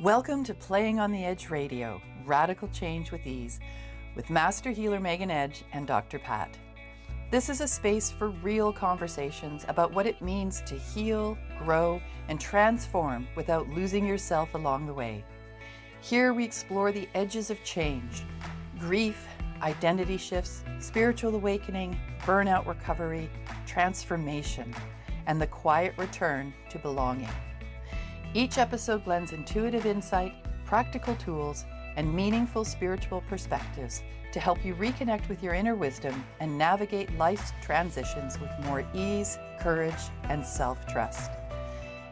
Welcome to Playing on the Edge Radio, Radical Change with Ease, with Master Healer Megan Edge and Dr. Pat. This is a space for real conversations about what it means to heal, grow, and transform without losing yourself along the way. Here we explore the edges of change, grief, identity shifts, spiritual awakening, burnout recovery, transformation, and the quiet return to belonging. Each episode blends intuitive insight, practical tools, and meaningful spiritual perspectives to help you reconnect with your inner wisdom and navigate life's transitions with more ease, courage, and self-trust.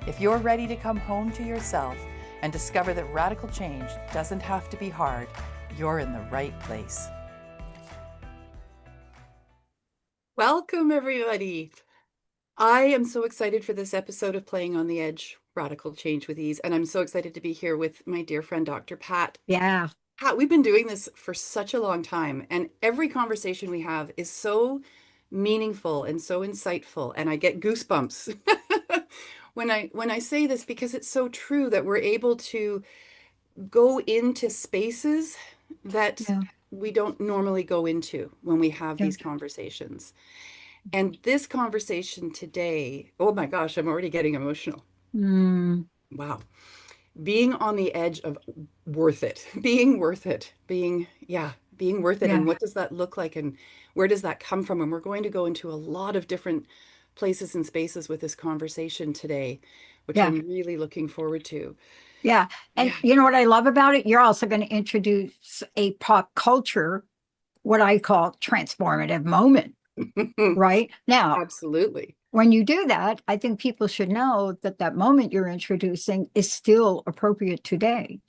If you're ready to come home to yourself and discover that radical change doesn't have to be hard, you're in the right place. Welcome, everybody. I am so excited for this episode of Playing on the Edge, Radical Change with Ease, and I'm so excited to be here with my dear friend, Dr. Pat. Yeah. Pat, we've been doing this for such a long time, and every conversation we have is so meaningful and so insightful, and I get goosebumps when I say this, because it's so true that we're able to go into spaces that we don't normally go into when we have these conversations. And this conversation today, oh my gosh, I'm already getting emotional. Wow. Being on the edge of worth it, being worth it, being worth it. And what does that look like? And where does that come from? And we're going to go into a lot of different places and spaces with this conversation today, which I'm really looking forward to. Yeah. And you know what I love about it? You're also going to introduce a pop culture, what I call transformative moment. Right now, absolutely. When you do that, I think people should know that that moment you're introducing is still appropriate today.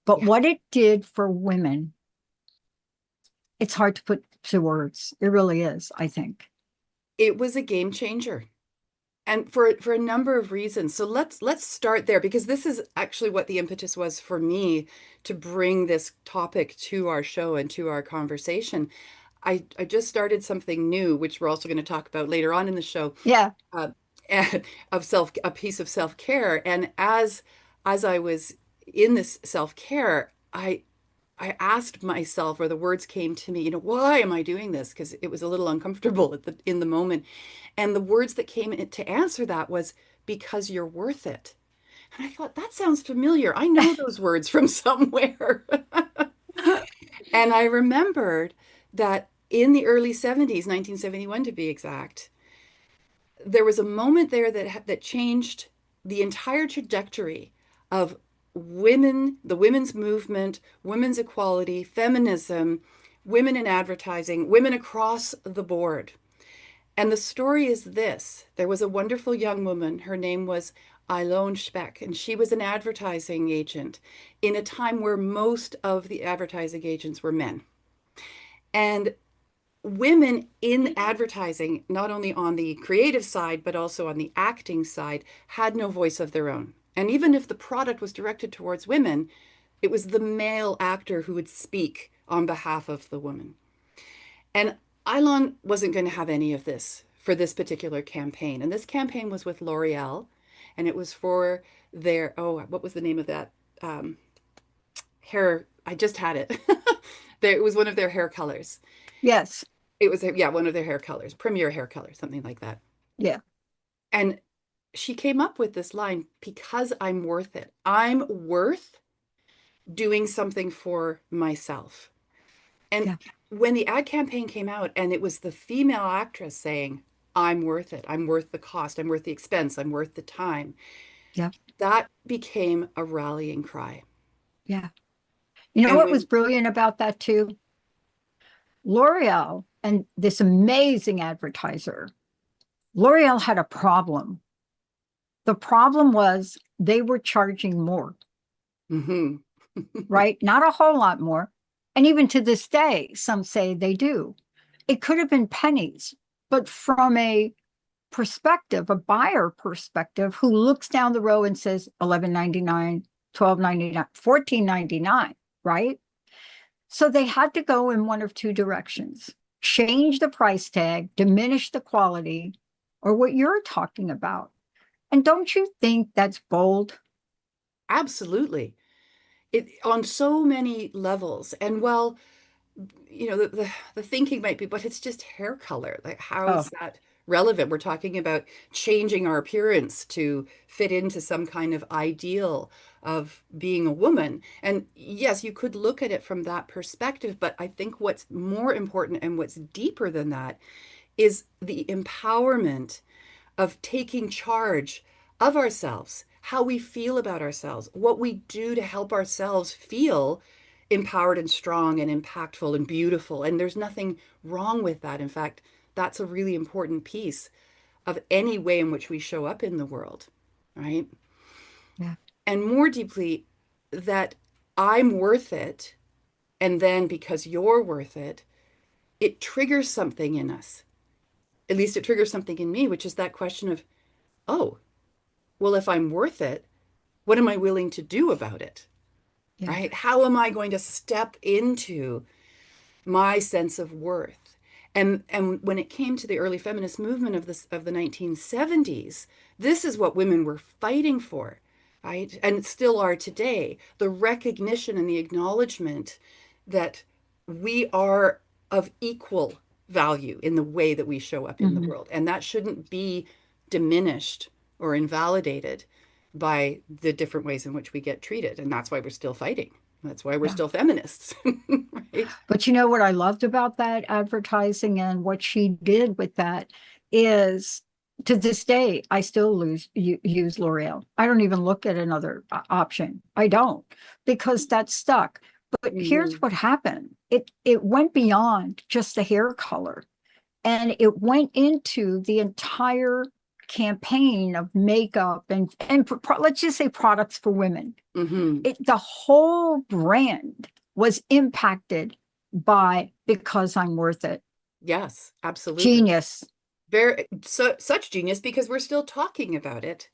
But what it did for women, it's hard to put to words. It really is, I think. It was a game changer. And for a number of reasons. So let's start there, because this is actually what the impetus was for me to bring this topic to our show and to our conversation. I just started something new, which we're also going to talk about later on in the show. A piece of self-care. And as I was in this self-care, I asked myself, or the words came to me, why am I doing this? Because it was a little uncomfortable in the moment. And the words that came in to answer that was, because you're worth it. And I thought, that sounds familiar. I know those words from somewhere. And I remembered that in the early 70s, 1971 to be exact, there was a moment there that changed the entire trajectory of women, the women's movement, women's equality, feminism, women in advertising, women across the board. And the story is this. There was a wonderful young woman. Her name was Ilon Speck, and she was an advertising agent in a time where most of the advertising agents were men. And women in advertising, not only on the creative side, but also on the acting side, had no voice of their own. And even if the product was directed towards women, it was the male actor who would speak on behalf of the woman. And Ilon wasn't going to have any of this for this particular campaign. And this campaign was with L'Oreal, and it was for their, what was the name of that? Hair, I just had it. It was one of their hair colors. Yes. It was, one of their hair colors, premier hair color, something like that. Yeah. And she came up with this line, because I'm worth it. I'm worth doing something for myself. And when the ad campaign came out, and it was the female actress saying, I'm worth it. I'm worth the cost. I'm worth the expense. I'm worth the time. Yeah. That became a rallying cry. Yeah. You know what was brilliant about that too? L'Oreal and this amazing advertiser, L'Oreal had a problem. The problem was they were charging more, right? Not a whole lot more. And even to this day, some say they do. It could have been pennies, but from a perspective, a buyer perspective, who looks down the row and says $11.99, $12.99, $14.99, right? So they had to go in one of two directions: change the price tag, diminish the quality, or what you're talking about. And don't you think that's bold? Absolutely. it on so many levels. And well, the thinking might be, but it's just hair color. Like, how Oh, is that relevant? We're talking about changing our appearance to fit into some kind of ideal of being a woman. And yes, you could look at it from that perspective, but I think what's more important and what's deeper than that is the empowerment of taking charge of ourselves, how we feel about ourselves, what we do to help ourselves feel empowered and strong and impactful and beautiful. And there's nothing wrong with that. In fact, that's a really important piece of any way in which we show up in the world, right? yeah. And more deeply, that I'm worth it. And then because you're worth it, it triggers something in us. At least it triggers something in me, which is that question of, oh, well, if I'm worth it, what am I willing to do about it? Yeah. Right? How am I going to step into my sense of worth? And when it came to the early feminist movement of the 1970s, this is what women were fighting for, right? And still are today. The recognition and the acknowledgement that we are of equal value in the way that we show up in the Hmm. world. And that shouldn't be diminished or invalidated by the different ways in which we get treated. And that's why we're still fighting. That's why we're Yeah. still feminists, right? But you know what I loved about that advertising and what she did with that is, to this day, I still use L'Oreal. I don't even look at another option. I don't, because that's stuck. But here's Mhm. what happened. It went beyond just the hair color, and it went into the entire campaign of makeup and let's just say products for women. Mhm. The whole brand was impacted by because I'm worth it. Yes, absolutely. Genius. Such genius because we're still talking about it,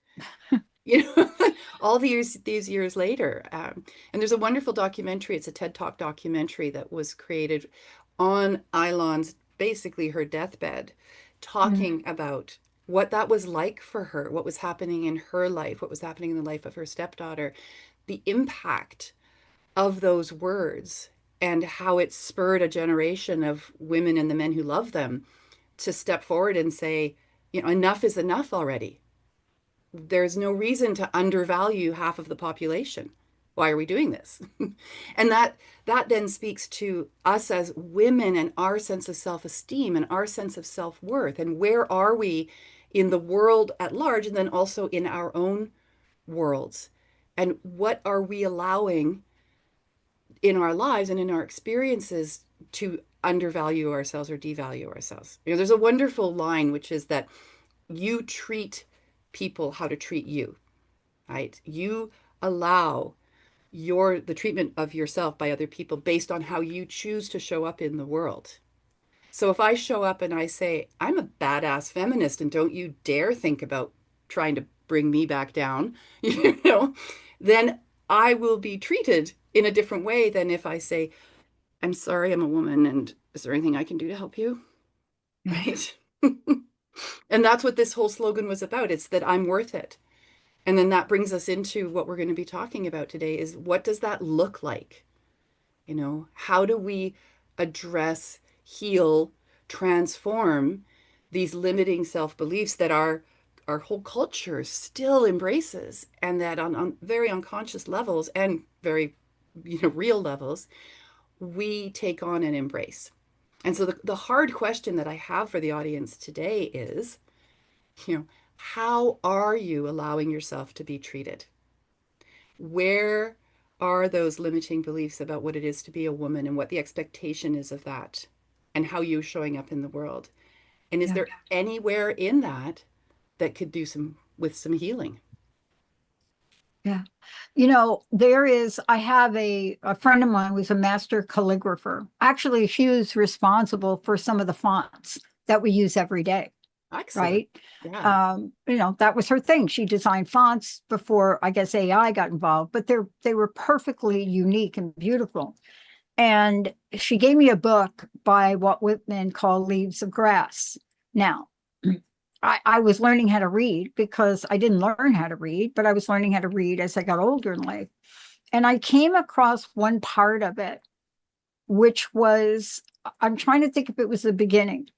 you know, all these years later. And there's a wonderful documentary. It's a TED Talk documentary that was created on Ilon's, basically her deathbed, Mm, talking about what that was like for her, what was happening in her life, what was happening in the life of her stepdaughter, the impact of those words, and how it spurred a generation of women and the men who love them to step forward and say, enough is enough already. There's no reason to undervalue half of the population. Why are we doing this? And that then speaks to us as women and our sense of self-esteem and our sense of self-worth, and where are we in the world at large, and then also in our own worlds, and what are we allowing in our lives and in our experiences to undervalue ourselves or devalue ourselves. There's a wonderful line, which is that you treat people how to treat you, right? You allow the treatment of yourself by other people based on how you choose to show up in the world. So if I show up and I say, I'm a badass feminist and don't you dare think about trying to bring me back down, you know, then I will be treated in a different way than if I say, I'm sorry, I'm a woman, and is there anything I can do to help you? yeah, Right. And that's what this whole slogan was about. It's that I'm worth it. And then that brings us into what we're going to be talking about today is, what does that look like? How do we address, heal, transform these limiting self-beliefs that our whole culture still embraces, and that on very unconscious levels and very real levels we take on and embrace. And so the hard question that I have for the audience today is, how are you allowing yourself to be treated? Where are those limiting beliefs about what it is to be a woman and what the expectation is of that and how you're showing up in the world? And is yeah, there anywhere in that that could do some healing? yeah. I have a friend of mine who's a master calligrapher. Actually, she was responsible for some of the fonts that we use every day, Excellent. right? Yeah. That was her thing. She designed fonts before, I guess, AI got involved, but they were perfectly unique and beautiful. And she gave me a book by Walt Whitman called Leaves of Grass. Now, I was learning how to read because I didn't learn how to read, but I was learning how to read as I got older in life. And I came across one part of it, which was, I'm trying to think if it was the beginning,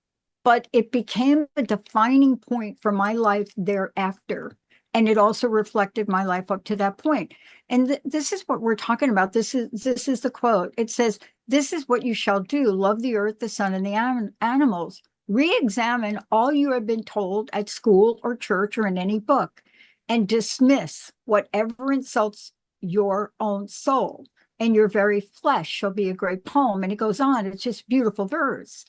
but it became a defining point for my life thereafter. And it also reflected my life up to that point. And this is what we're talking about. This is the quote. It says, "This is what you shall do: love the earth, the sun, and the animals. Re-examine all you have been told at school or church or in any book, and dismiss whatever insults your own soul. And your very flesh shall be a great poem." And it goes on. It's just beautiful verse.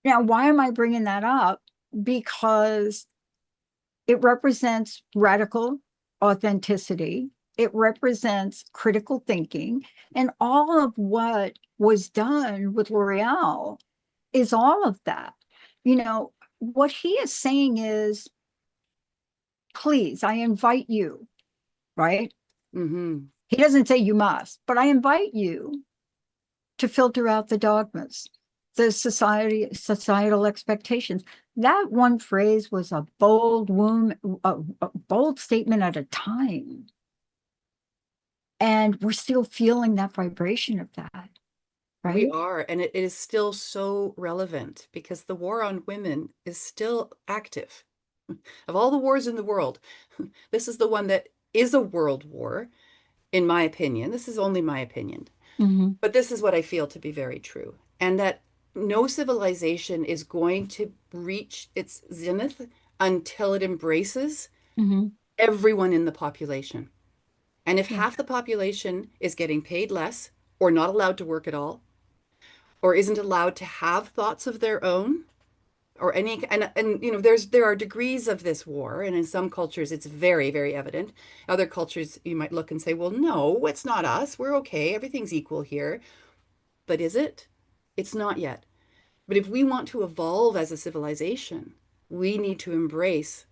Now, why am I bringing that up? Because it represents radical authenticity. It represents critical thinking. And all of what was done with L'Oreal is all of that. You know, what he is saying is, please, I invite you, right? Mm-hmm. He doesn't say you must, but I invite you to filter out the dogmas, the societal expectations. That one phrase was a a bold statement at a time. And we're still feeling that vibration of that, We right? are, and it is still so relevant because the war on women is still active. Of all the wars in the world, this is the one that is a world war, in my opinion. This is only my opinion, Mm-hmm. but this is what I feel to be very true. And that no civilization is going to reach its zenith until it embraces Mm-hmm. everyone in the population. And if Yeah. half the population is getting paid less or not allowed to work at all, or isn't allowed to have thoughts of their own, or any, and you know, there are degrees of this war, and in some cultures it's very, very evident. Other cultures you might look and say, well, no, it's not us, we're okay, everything's equal here. But is it? It's not yet. But if we want to evolve as a civilization, we need to embrace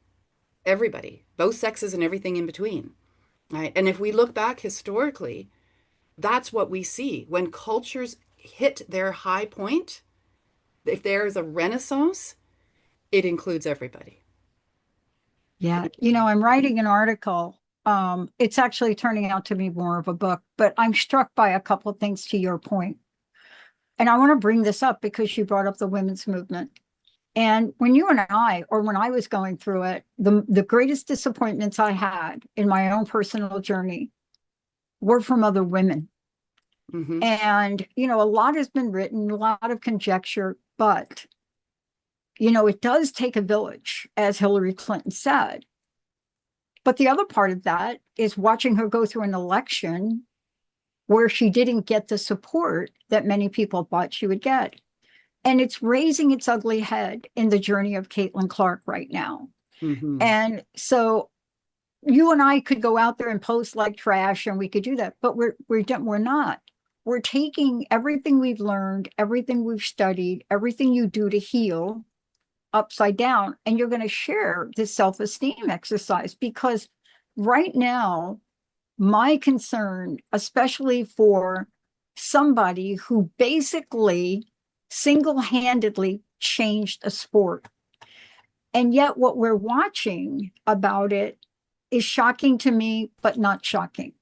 everybody, both sexes and everything in between, right? And if we look back historically, that's what we see when cultures hit their high point. If there is a renaissance, it includes everybody. Yeah. You know, I'm writing an article. It's actually turning out to be more of a book, but I'm struck by a couple of things to your point. And I want to bring this up because you brought up the women's movement. And when you and I, or when I was going through it, the greatest disappointments I had in my own personal journey were from other women. Mm-hmm. And, you know, a lot has been written, a lot of conjecture, but, you know, it does take a village, as Hillary Clinton said. But the other part of that is watching her go through an election where she didn't get the support that many people thought she would get. And it's raising its ugly head in the journey of Caitlin Clark right now. Mm-hmm. And so you and I could go out there and post like trash and we could do that, but we're not. We're taking everything we've learned, everything we've studied, everything you do to heal upside down, and you're going to share this self-esteem exercise because right now, my concern, especially for somebody who basically single-handedly changed a sport, and yet what we're watching about it is shocking to me, but not shocking.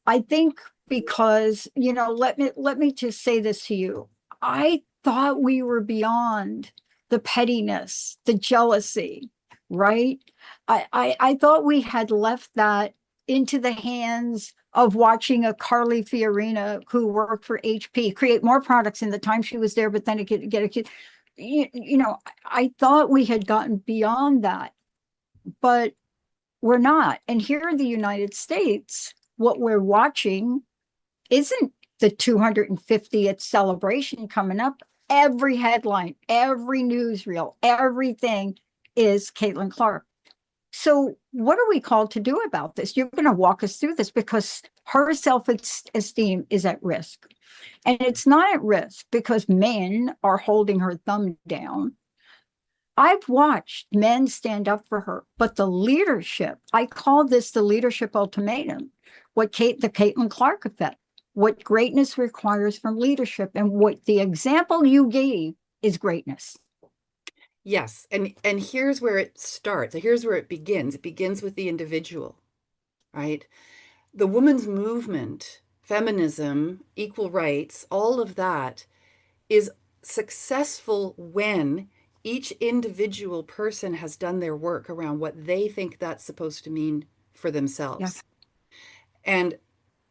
I think because, you know, let me just say this to you. I thought we were beyond the pettiness, the jealousy, right? I thought we had left that into the hands of watching a Carly Fiorina who worked for HP create more products in the time she was there, but then it get a kid. You know, I thought we had gotten beyond that, but we're not. And here in the United States, what we're watching isn't the 250th celebration coming up. Every headline, every newsreel, everything is Caitlin Clark. So, what are we called to do about this? You're going to walk us through this because her self esteem is at risk. And it's not at risk because men are holding her thumb down. I've watched men stand up for her, but the leadership, I call this the leadership ultimatum, the Caitlin Clark effect, what greatness requires from leadership, and what the example you gave is greatness. Yes, and here's where it starts. Here's where it begins. It begins with the individual, right? the women's movement, feminism, equal rights, all of that is successful when each individual person has done their work around what they think that's supposed to mean for Yeah. themselves. And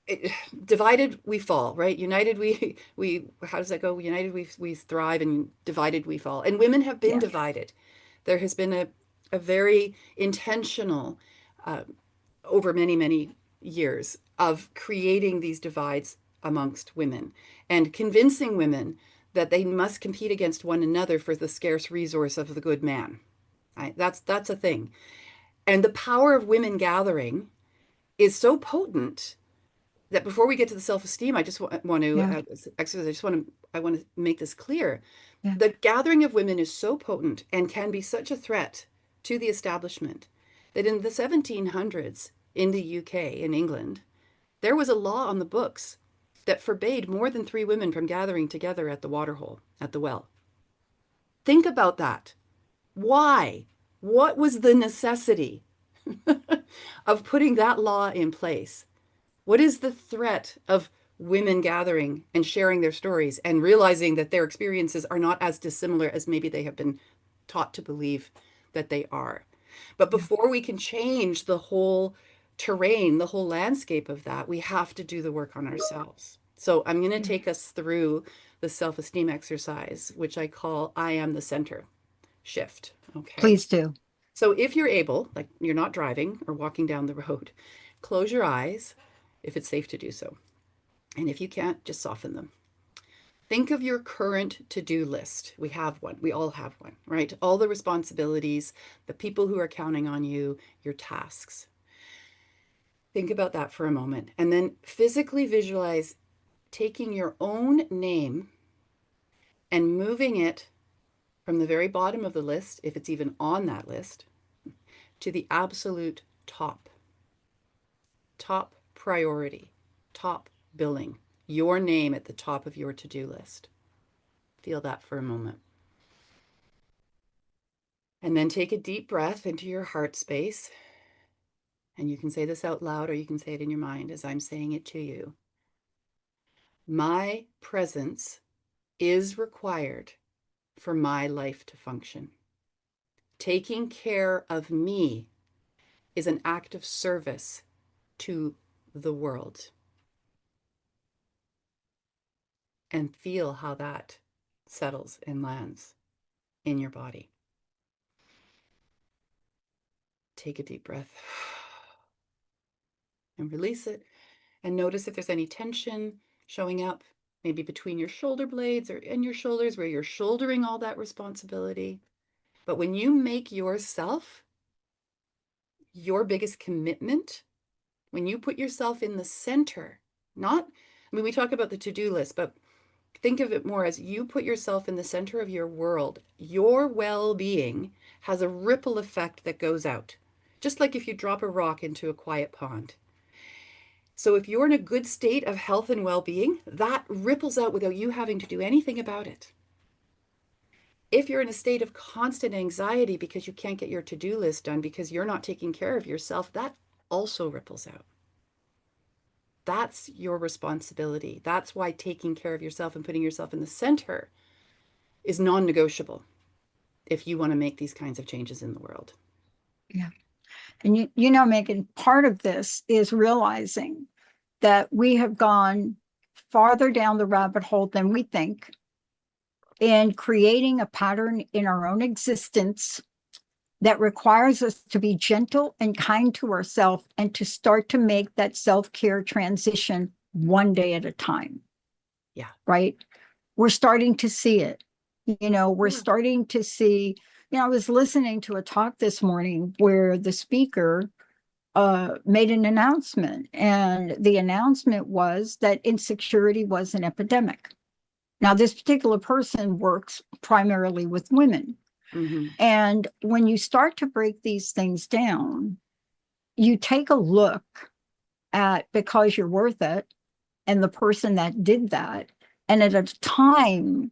it, divided we fall, right? United we how does that go? United we thrive, and divided we fall. And women have been Yeah. divided. There has been a very intentional uh, over many years of creating these divides amongst women and convincing women that they must compete against one another for the scarce resource of the good man. Right? That's a thing. And the power of women gathering is so potent that before we get to the self-esteem, I just want to Yeah. exercise. I want to make this clear. Yeah. The gathering of women is so potent and can be such a threat to the establishment that in the 1700s in the UK, in England, there was a law on the books that forbade more than three women from gathering together at the water hole, at the well. Think about that. Why? What was the necessity of putting that law in place? What is the threat of women gathering and sharing their stories and realizing that their experiences are not as dissimilar as maybe they have been taught to believe that they are? But Yeah. before we can change the whole terrain, the whole landscape of that, we have to do the work on ourselves. So I'm going to Yeah. take us through the self-esteem exercise, which I call I am the center shift. Okay. Please do. So if you're able, like you're not driving or walking down the road, close your eyes if it's safe to do so. And if you can't, just soften them. Think of your current to-do list. We have one. We all have one, right? All the responsibilities, the people who are counting on you, your tasks. Think about that for a moment. And then physically visualize taking your own name and moving it from the very bottom of the list, if it's even on that list, to the absolute top. Top priority, top billing, your name at the top of your to-do list. Feel that for a moment. And then take a deep breath into your heart space. And you can say this out loud or you can say it in your mind as I'm saying it to you. My presence is required for my life to function. Taking care of me is an act of service to the world. And feel how that settles and lands in your body. Take a deep breath and release it. And notice if there's any tension showing up, maybe between your shoulder blades or in your shoulders where you're shouldering all that responsibility. But when you make yourself your biggest commitment, when you put yourself in the center, not, I mean, we talk about the to-do list, but think of it more as you put yourself in the center of your world. Your well-being has a ripple effect that goes out, just like if you drop a rock into a quiet pond. So if you're in a good state of health and well-being, that ripples out without you having to do anything about it. If you're in a state of constant anxiety because you can't get your to-do list done because you're not taking care of yourself, that also ripples out. That's your responsibility. That's why taking care of yourself and putting yourself in the center is non-negotiable if you want to make these kinds of changes in the world. Yeah. And Megan, part of this is realizing that we have gone farther down the rabbit hole than we think in creating a pattern in our own existence that requires us to be gentle and kind to ourselves and to start to make that self-care transition one day at a time. Yeah. Right? We're starting to see it. We're Yeah. starting to see, I was listening to a talk this morning where the speaker made an announcement, and the announcement was that insecurity was an epidemic. Now, this particular person works primarily with women. Mm-hmm. And when you start to break these things down, you take a look at because you're worth it and the person that did that. And at a time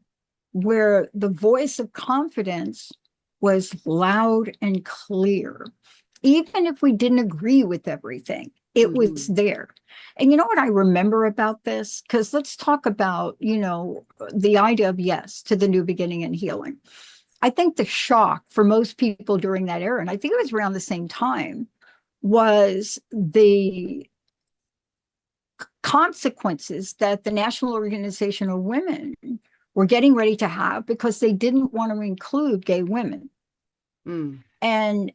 where the voice of confidence was loud and clear, even if we didn't agree with everything, It was Hmm. there. And you know what I remember about this? Because let's talk about, the idea of yes to the new beginning and healing. I think the shock for most people during that era, and I think it was around the same time, was the consequences that the National Organization of Women were getting ready to have because they didn't want to include gay women. Mm. And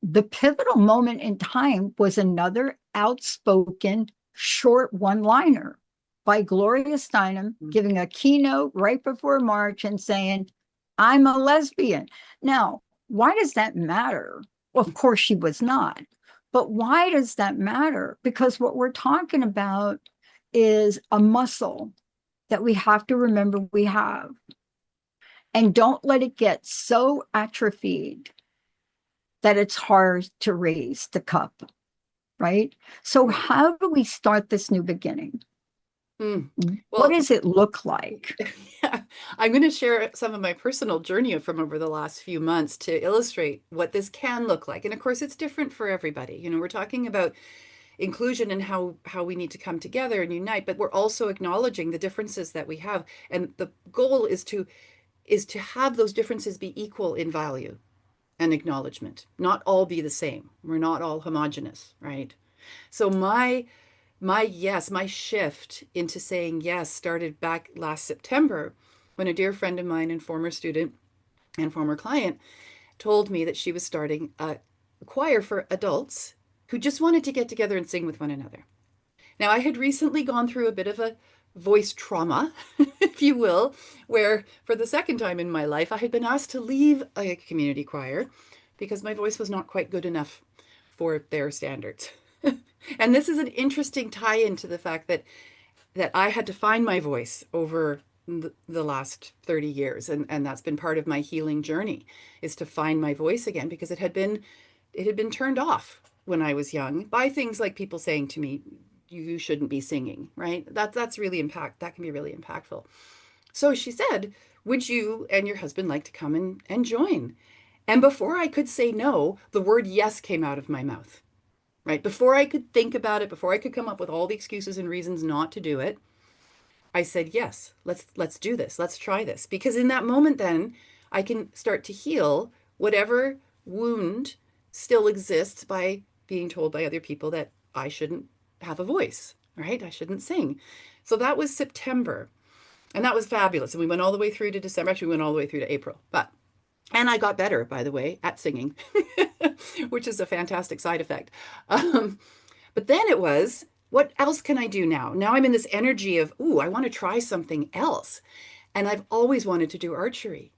the pivotal moment in time was another outspoken short one liner by Gloria Steinem giving a keynote right before March and saying, I'm a lesbian. Now, why does that matter? Well, of course, she was not. But why does that matter? Because what we're talking about is a muscle that we have to remember we have. And don't let it get so atrophied that it's hard to raise the cup, right? So, Right. how do we start this new beginning? Mm. What Well, does it look like? yeah, I'm going to share some of my personal journey from over the last few months to illustrate what this can look like. And of course, it's different for everybody. We're talking about inclusion and how we need to come together and unite, but we're also acknowledging the differences that we have. And the goal is to have those differences be equal in value and acknowledgement, not all be the same. We're not all homogenous, right? So my shift into saying yes started back last September when a dear friend of mine and former student and former client told me that she was starting a choir for adults who just wanted to get together and sing with one another. Now, I had recently gone through a bit of a voice trauma, if you will, where for the second time in my life, I had been asked to leave a community choir because my voice was not quite good enough for their standards. And this is an interesting tie into the fact that I had to find my voice over the last 30 years, and that's been part of my healing journey, is to find my voice again, because it had been turned off when I was young by things like people saying to me, you shouldn't be singing, right? That can be really impactful. So she said, would you and your husband like to come and join? And before I could say no, the word yes came out of my mouth, right? Before I could think about it, before I could come up with all the excuses and reasons not to do it, I said, yes, let's do this. Let's try this. Because in that moment, then I can start to heal whatever wound still exists by being told by other people that I shouldn't have a voice, right? I shouldn't sing. So that was September. And that was fabulous. And we went all the way through to December. Actually, we went all the way through to April. And I got better, by the way, at singing, which is a fantastic side effect. Um, but then it was, what else can I do now? Now I'm in this energy of, ooh, I want to try something else. And I've always wanted to do archery.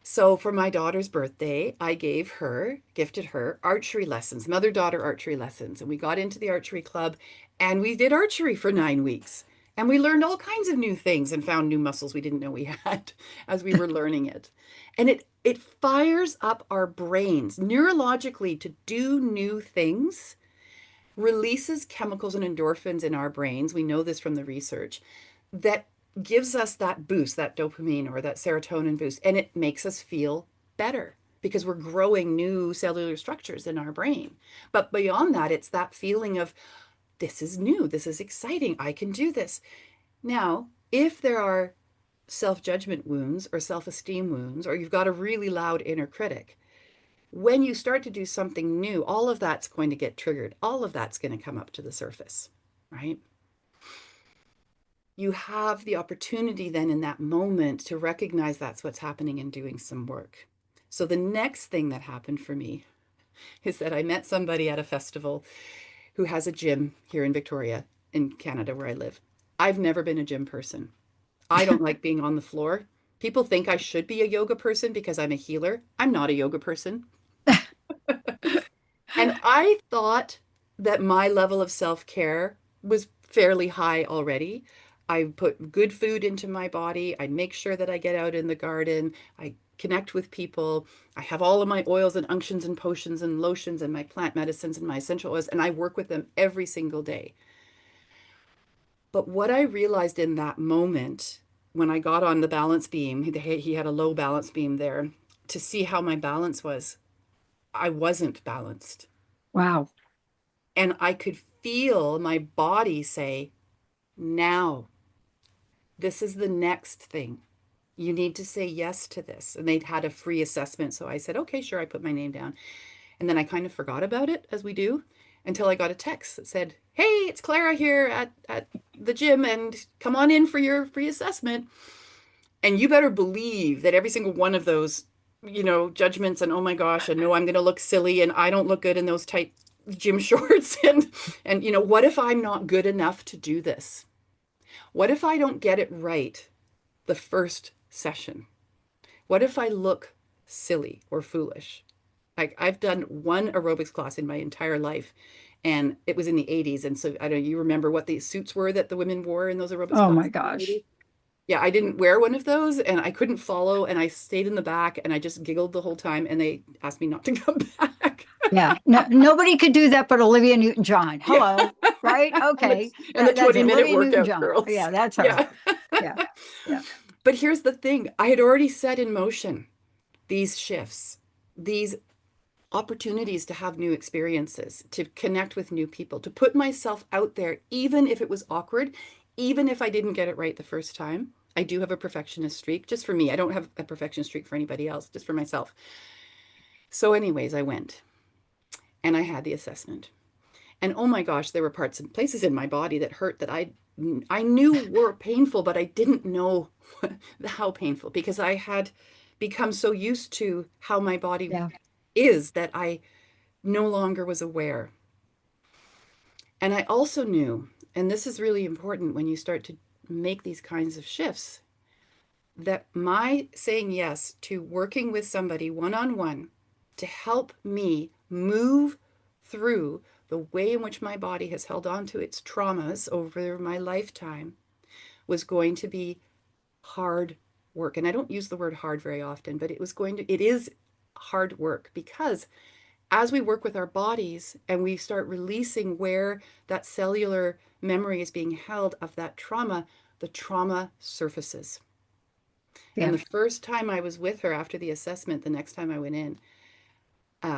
So for my daughter's birthday, I gifted her archery lessons, mother-daughter archery lessons. And we got into the archery club and we did archery for 9 weeks. And we learned all kinds of new things and found new muscles we didn't know we had as we were learning it. And it fires up our brains neurologically to do new things, releases chemicals and endorphins in our brains. We know this from the research that gives us that boost, that dopamine or that serotonin boost, and it makes us feel better because we're growing new cellular structures in our brain. But beyond that, it's that feeling of this is new, this is exciting, I can do this. Now, if there are self judgment wounds or self esteem wounds, or you've got a really loud inner critic, when you start to do something new, all of that's going to get triggered. All of that's going to come up to the surface, right? You have the opportunity then in that moment to recognize that's what's happening and doing some work. So the next thing that happened for me is that I met somebody at a festival who has a gym here in Victoria, in Canada, where I live. I've never been a gym person. I don't like being on the floor. People think I should be a yoga person because I'm a healer. I'm not a yoga person. And I thought that my level of self care was fairly high already. I put good food into my body. I make sure that I get out in the garden. I connect with people. I have all of my oils and unctions and potions and lotions and my plant medicines and my essential oils, and I work with them every single day. But what I realized in that moment when I got on the balance beam, he had a low balance beam there, to see how my balance was, I wasn't balanced. Wow. And I could feel my body say, now, this is the next thing. You need to say yes to this. And they'd had a free assessment. So I said, okay, sure. I put my name down. And then I kind of forgot about it, as we do, until I got a text that said, hey, it's Clara here at the gym, and come on in for your free assessment. And you better believe that every single one of those, judgments and, oh my gosh, and no, I'm going to look silly and I don't look good in those tight gym shorts. And, what if I'm not good enough to do this? What if I don't get it right the first session? What if I look silly or foolish? Like, I've done one aerobics class in my entire life, and it was in the 80s. And so I don't know, you remember what the suits were that the women wore in those aerobics Oh my classes in the gosh. 80s? Yeah, I didn't wear one of those, and I couldn't follow, and I stayed in the back, and I just giggled the whole time, and they asked me not to come back. Yeah. No, nobody could do that but Olivia Newton-John. Yeah. Hello. Right? And Okay. the That's 20-minute Olivia workout Newton-John. girls. Yeah, that's her. Yeah. Yeah. Yeah. But here's the thing. I had already set in motion these shifts, these opportunities to have new experiences, to connect with new people, to put myself out there, even if it was awkward, even if I didn't get it right the first time. I do have a perfectionist streak, just for me. I don't have a perfectionist streak for anybody else, just for myself. So, anyways, I went and I had the assessment. And oh my gosh, there were parts and places in my body that hurt that I knew were painful, but I didn't know how painful, because I had become so used to how my body Yeah. is that I no longer was aware. And I also knew, and this is really important when you start to make these kinds of shifts, that my saying yes to working with somebody one on one to help me move through the way in which my body has held on to its traumas over my lifetime was going to be hard work. And I don't use the word hard very often, but it is hard work, because as we work with our bodies and we start releasing where that cellular memory is being held of that trauma, the trauma surfaces. And Yeah. the first time I was with her after the assessment, the next time I went in,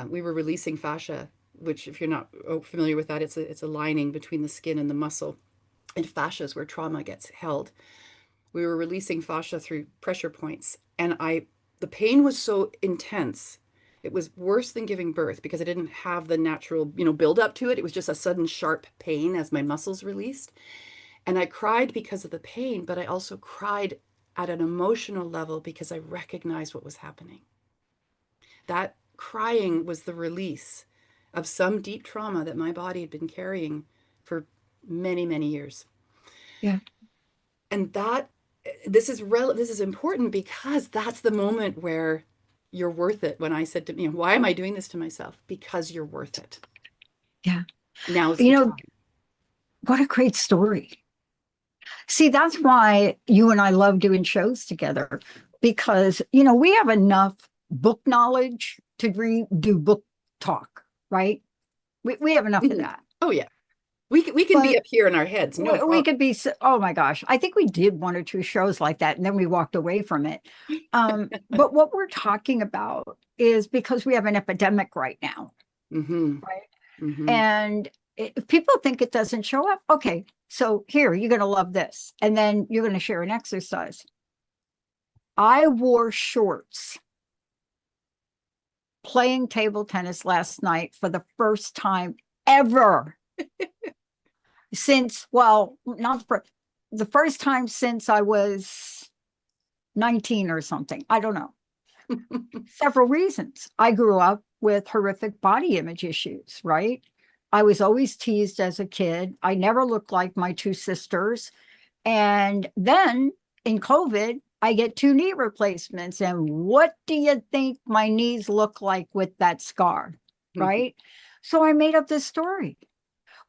we were releasing fascia, which, if you're not familiar with that, it's a lining between the skin and the muscle. And fascia is where trauma gets held. We were releasing fascia through pressure points, and the pain was so intense. It was worse than giving birth, because I didn't have the natural, build up to it. It was just a sudden sharp pain as my muscles released. And I cried because of the pain, but I also cried at an emotional level because I recognized what was happening. That crying was the release of some deep trauma that my body had been carrying for many, many years. Yeah. And this is important, because that's the moment where you're worth it. When I said to me, why am I doing this to myself? Because you're worth it. Yeah. Now's You the know, time. what a great story. See, that's why you and I love doing shows together, because, we have enough book knowledge to do book talk, right? We have enough of Mhm. that. Oh yeah. We can be But up here in our heads, no we problem. could be, oh my gosh, I think we did one or two shows like that, and then we walked away from it. But what we're talking about is because we have an epidemic right now, Mm-hmm. right? Mm-hmm. And if people think it doesn't show up, okay, so here, you're going to love this. And then you're going to share an exercise. I wore shorts playing table tennis last night for the first time ever since, well, not for the first time since I was 19 or something. I don't know. Several reasons. I grew up with horrific body image issues, right? I was always teased as a kid. I never looked like my two sisters. And then in COVID, I get two knee replacements. And what do you think my knees look like with that scar? Right. So I made up this story,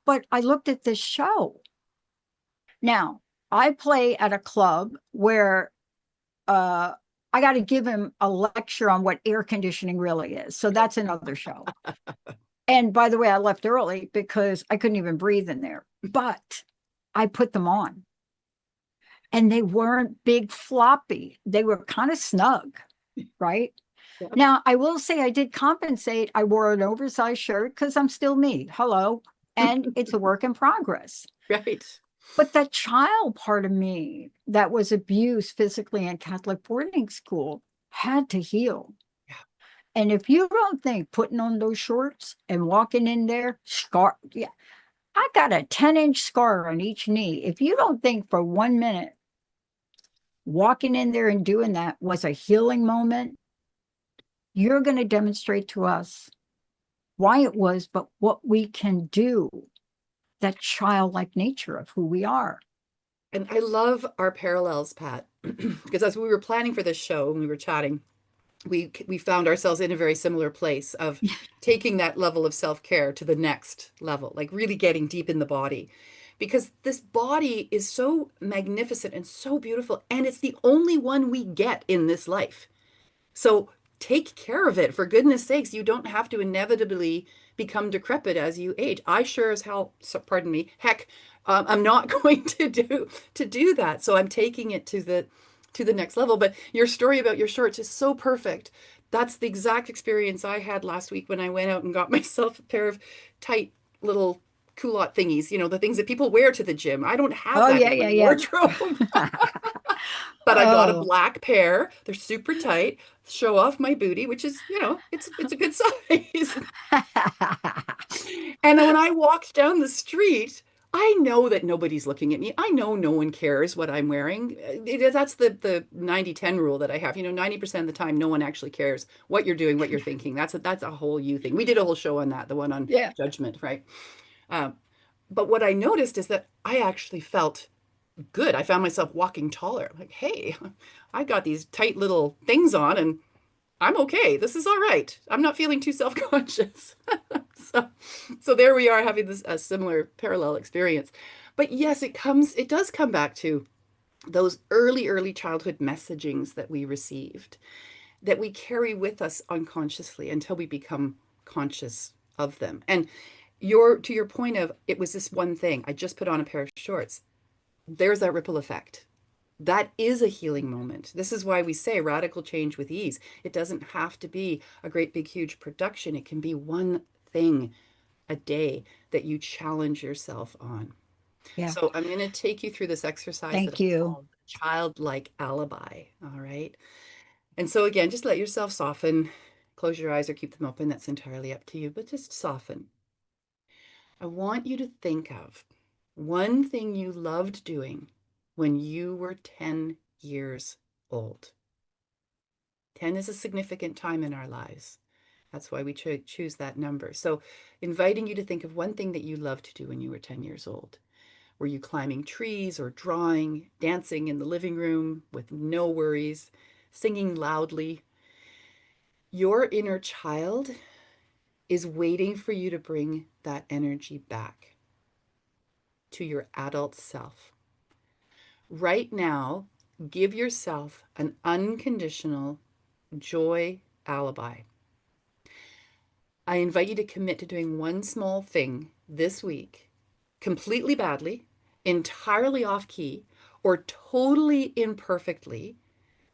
but I looked at this show. Now, I play at a club where uh, I got to give him a lecture on what air conditioning really is. So that's another show. And by the way, I left early because I couldn't even breathe in there, but I put them on, and they weren't big floppy. They were kind of snug, right? Yeah. Now, I will say I did compensate. I wore an oversized shirt because I'm still me. Hello. and it's a work in progress. Right. But that child part of me that was abused physically in Catholic boarding school had to heal. Yeah. And if you don't think putting on those shorts and walking in there, scar, yeah, I got a 10-inch scar on each knee. If you don't think for 1 minute walking in there and doing that was a healing moment, you're going to demonstrate to us why it was, but what we can do, that childlike nature of who we are. And I love our parallels, Pat, because as we were planning for this show and we were chatting, we found ourselves in a very similar place of taking that level of self-care to the next level, like really getting deep in the body. Because this body is so magnificent and so beautiful, and it's the only one we get in this life. So take care of it, for goodness sakes. You don't have to inevitably become decrepit as you age. I sure as hell, so, pardon me, heck, I'm not going to do that. So I'm taking it to the next level. But your story about your shorts is so perfect. That's the exact experience I had last week when I went out and got myself a pair of tight little culotte thingies, the things that people wear to the gym. I don't have Oh, that yeah, in my yeah, wardrobe. yeah. But I got a Oh. black pair. They're super tight, show off my booty, which is, it's a good size. And then when I walked down the street, I know that nobody's looking at me. I know no one cares what I'm wearing. That's the 90-10 rule that I have. 90% of the time, no one actually cares what you're doing, what you're thinking. That's a whole you thing. We did a whole show on that, the one on Yeah. judgment, right? Um, but what I noticed is that I actually felt good. I found myself walking taller. Like, hey, I got these tight little things on and I'm okay. This is all right. I'm not feeling too self-conscious. so, so there we are having this a similar parallel experience. But yes, it does come back to those early childhood messagings that we received that we carry with us unconsciously until we become conscious of them. And to your point of it was this one thing. I just put on a pair of shorts. There's that ripple effect. That is a healing moment. This is why we say radical change with ease. It doesn't have to be a great big huge production. It can be one thing a day that you challenge yourself on. Yeah. So I'm going to take you through this exercise that Thank I you. call childlike alibi. All right. And so again, just let yourself soften. Close your eyes or keep them open. That's entirely up to you, but just soften. I want you to think of one thing you loved doing when you were 10 years old. 10 is a significant time in our lives. That's why we choose that number. So, inviting you to think of one thing that you loved to do when you were 10 years old. Were you climbing trees or drawing, dancing in the living room with no worries, singing loudly? Your inner child is waiting for you to bring that energy back to your adult self. Right now, give yourself an unconditional joy alibi. I invite you to commit to doing one small thing this week, completely badly, entirely off key, or totally imperfectly,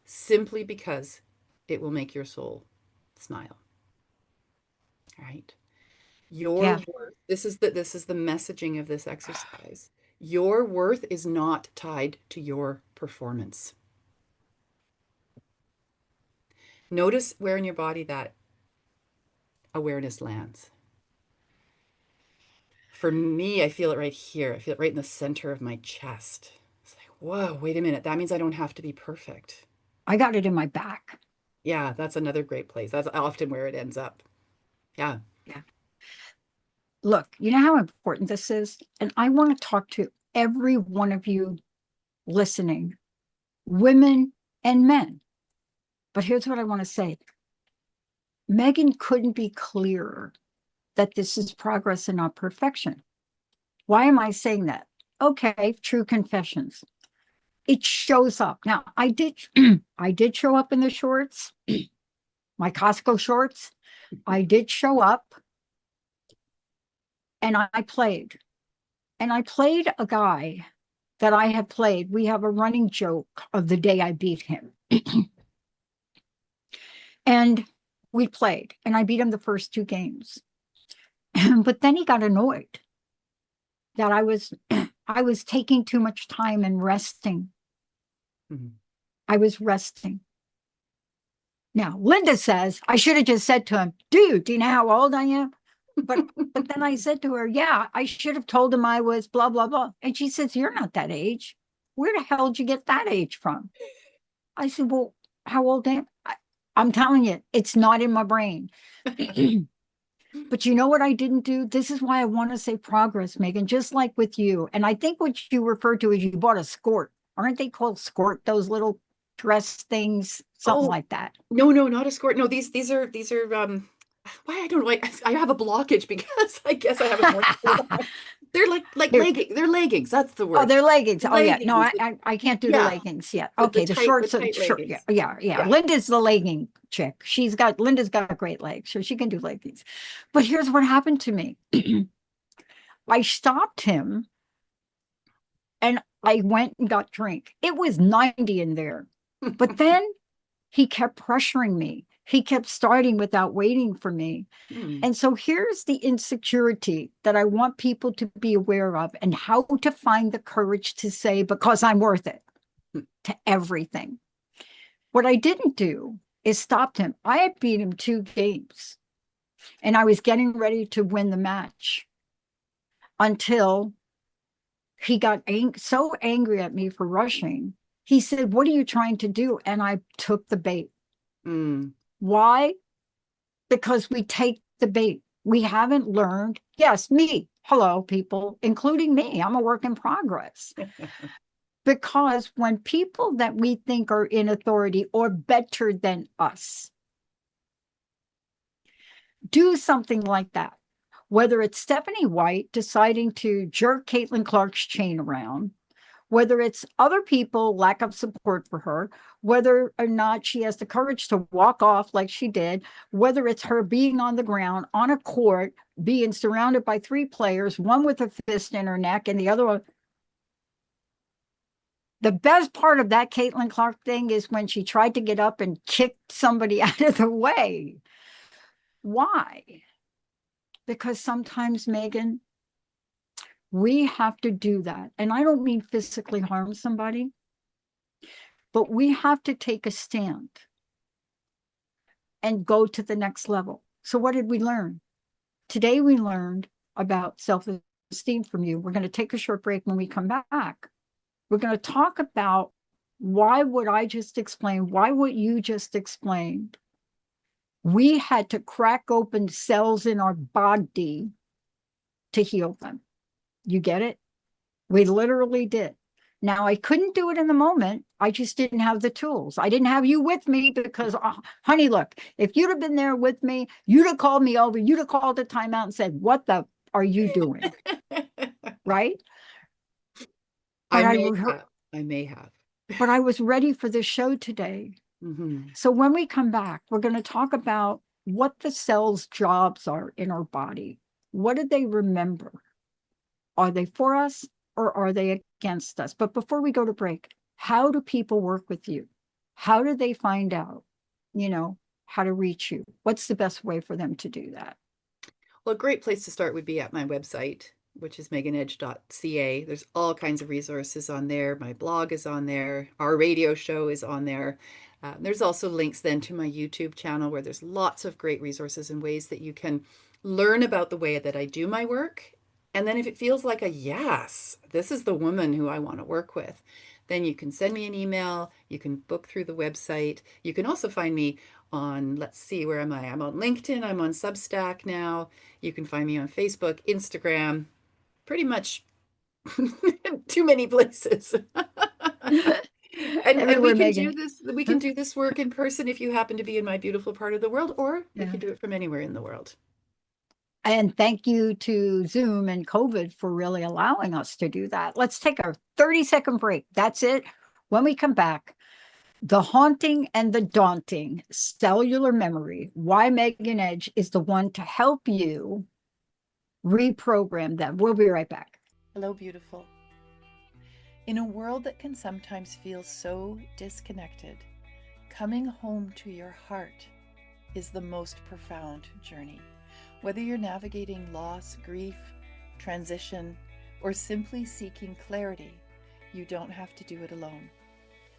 simply because it will make your soul smile. All right. Your Yeah. worth, this is the messaging of this exercise. Your worth is not tied to your performance. Notice where in your body that awareness lands. For me, I feel it right here. I feel it right in the center of my chest. It's like, whoa, wait a minute. That means I don't have to be perfect. I got it in my back. Yeah, that's another great place. That's often where it ends up. Yeah. Yeah. Look, you know how important this is? And I want to talk to every one of you listening, women and men. But here's what I want to say. Megan couldn't be clearer that this is progress and not perfection. Why am I saying that? Okay, true confessions. It shows up. Now, I did I did show up in the shorts, my Costco shorts. I did show up and I played. And I played a guy that I have played. We have a running joke of the day I beat him. And we played, and I beat him the first two games. But then he got annoyed. that I was I was taking too much time and resting. Mhm. I was resting. Now, Linda says I should have just said to him, dude, do you know how old I am? But then I said to her, yeah, I should have told him I was blah, blah, blah. And she says, you're not that age. Where the hell did you get that age from? I said, well, how old am I? I'm telling you, it's not in my brain. But you know what I didn't do? This is why I want to say progress, Megan, just like with you. And I think what you referred to is you bought a skirt. Aren't they called skirt, those little dress things, something Oh, like that? no, no, not a skirt. No, these are why I don't know why I have a blockage because I guess I haven't worn them. They're like They're, leggings. They're leggings. That's the oh, word. they're leggings. Oh yeah. No, Leggings. I can't do the Yeah, leggings yet. the Okay, the tight the shorts are tight short. Yeah, leggings. yeah, yeah. Yeah. Linda's the legging chick. Linda's got great legs, so she can do leggings. But here's what happened to me. I stopped him and I went and got drink. It was 90 in there. But then he kept pressuring me. He kept starting without waiting for me. Hmm. And so here's the insecurity that I want people to be aware of and how to find the courage to say, because I'm worth it to everything. What I didn't do is stopped him. I had beat him 2 games and I was getting ready to win the match until he got so angry at me for rushing. He said, what are you trying to do? And I took the bait. Hmm. Why? Because we take the bait. We haven't learned. Yes, me. Hello, people, including me. I'm a work in progress. Because when people that we think are in authority or better than us do something like that, whether it's Stephanie White deciding to jerk Caitlin Clark's chain around, whether it's other people, lack of support for her, whether or not she has the courage to walk off like she did, whether it's her being on the ground on a court, being surrounded by 3 players, one with a fist in her neck and the other one. The best part of that Caitlin Clark thing is when she tried to get up and kicked somebody out of the way. Why? Because sometimes, Megan, we have to do that. And I don't mean physically harm somebody, but we have to take a stand and go to the next level. So, what did we learn? Today, we learned about self esteem from you. We're going to take a short break. When we come back, we're going to talk about why what I just explained, why what you just explained. We had to crack open cells in our body to heal them. You get it? We literally did. Now, I couldn't do it in the moment. I just didn't have the tools. I didn't have you with me because, honey, look, if you'd have been there with me, you'd have called me over, you'd have called a timeout and said, what the are you doing? Right? I But I, may have. I may have. but I was ready for this show today. Hmm. So when we come back, we're going to talk about what the cells' jobs are in our body. What do they remember? Are they for us or are they against us? But before we go to break, how do people work with you? How do they find out, you know, how to reach you? What's the best way for them to do that? Well, a great place to start would be at my website, which is meganedge.ca. There's all kinds of resources on there. My blog is on there. Our radio show is on there. There's also links then to my YouTube channel where there's lots of great resources and ways that you can learn about the way that I do my work. And then if it feels like a yes, this is the woman who I want to work with, then you can send me an email. You can book through the website. You can also find me on, let's see, where am I? I'm on LinkedIn. I'm on Substack now. You can find me on Facebook, Instagram, pretty much too many places. And we Everywhere, can do Megan. this, we can do this work in person if you happen to be in my beautiful part of the world, or we Yeah. can do it from anywhere in the world. And thank you to Zoom and COVID for really allowing us to do that. Let's take a 30-second break. That's it. When we come back, the haunting and the daunting cellular memory, why Megan Edge is the one to help you reprogram them. We'll be right back. Hello, beautiful. In a world that can sometimes feel so disconnected, coming home to your heart is the most profound journey. Whether you're navigating loss, grief, transition, or simply seeking clarity, you don't have to do it alone.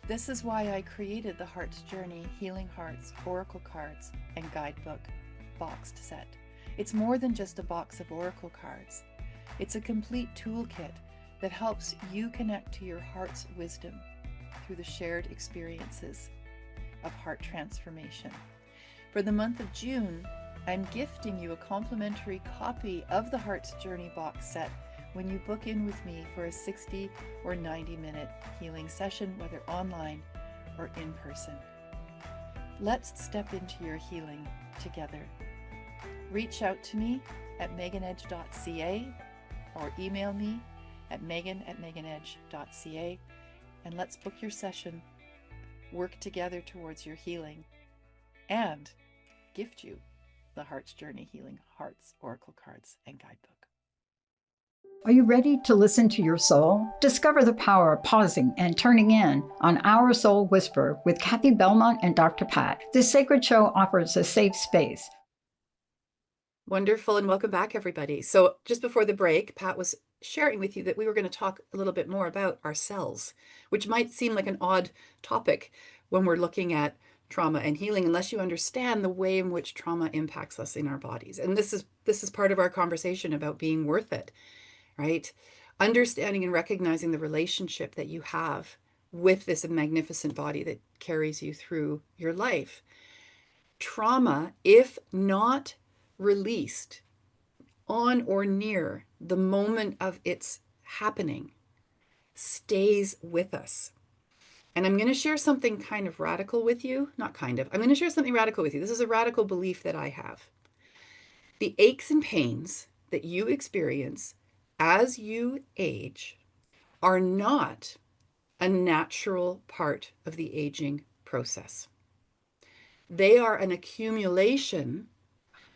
This is why I created the Heart's Journey Healing Hearts Oracle Cards and Guidebook boxed set. It's more than just a box of oracle cards. It's a complete toolkit that helps you connect to your heart's wisdom through the shared experiences of heart transformation. For the month of June, I'm gifting you a complimentary copy of the Heart's Journey box set when you book in with me for a 60 or 90-minute healing session, whether online or in person. Let's step into your healing together. Reach out to me at meganedge.ca or email me at megan@meganedge.ca, and let's book your session, work together towards your healing, and gift you the Heart's Journey Healing Hearts Oracle Cards and Guidebook. Are you ready to listen to your soul? Discover the power of pausing and turning in on Our Soul Whisper with Kathy Belmont and Dr. Pat. This sacred show offers a safe space. Wonderful, and welcome back, everybody. So just before the break, Pat was sharing with you that we were going to talk a little bit more about our cells, which might seem like an odd topic when we're looking at trauma and healing, unless you understand the way in which trauma impacts us in our bodies. And this is part of our conversation about being worth it, right? Understanding and recognizing the relationship that you have with this magnificent body that carries you through your life. Trauma, if not released on or near the moment of its happening, stays with us. And I'm going to share something kind of radical with you. Not kind of. I'm going to share something radical with you. This is a radical belief that I have. The aches and pains that you experience as you age are not a natural part of the aging process. They are an accumulation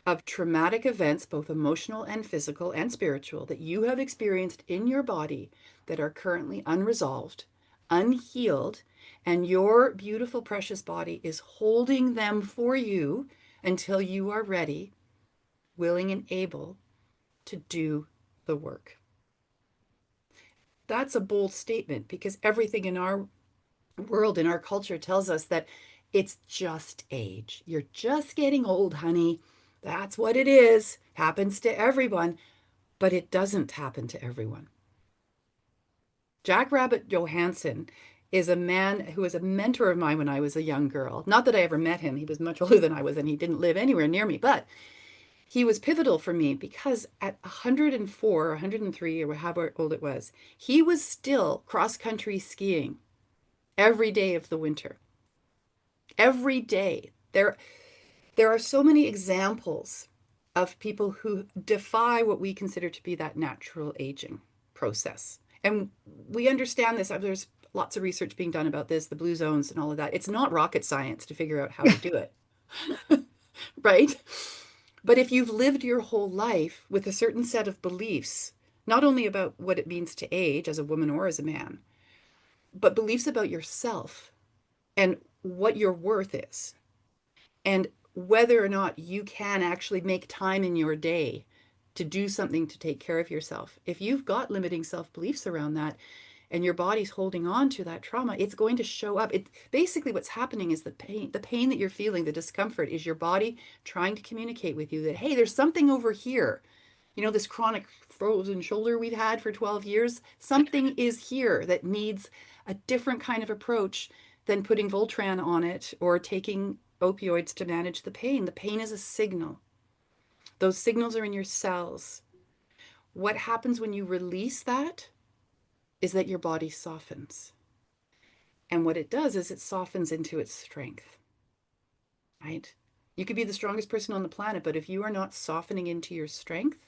of traumatic events, both emotional and physical and spiritual, that you have experienced in your body that are currently unresolved, unhealed, and your beautiful, precious body is holding them for you until you are ready, willing, and able to do the work. That's a bold statement because everything in our world, in our culture, tells us that it's just age. You're just getting old, honey. That's what it is. Happens to everyone, but it doesn't happen to everyone. Jack Rabbit Johansson is a man who was a mentor of mine when I was a young girl. Not that I ever met him. He was much older than I was, and he didn't live anywhere near me, but he was pivotal for me because at 104 or 103 or however old it was, he was still cross-country skiing every day of the winter. Every day. There are so many examples of people who defy what we consider to be that natural aging process. And we understand this. There's lots of research being done about this, the blue zones and all of that. It's not rocket science to figure out how to do it, right? But if you've lived your whole life with a certain set of beliefs, not only about what it means to age as a woman or as a man, but beliefs about yourself and what your worth is, and whether or not you can actually make time in your day to do something to take care of yourself. If you've got limiting self-beliefs around that and your body's holding on to that trauma, it's going to show up. It basically what's happening is the pain that you're feeling, the discomfort is your body trying to communicate with you that, hey, there's something over here. You know, this chronic frozen shoulder we've had for 12 years, something is here that needs a different kind of approach than putting Voltaren on it or taking opioids to manage the pain. The pain is a signal. Those signals are in your cells. What happens when you release that is that your body softens. And what it does is it softens into its strength, right? You could be the strongest person on the planet, but if you are not softening into your strength,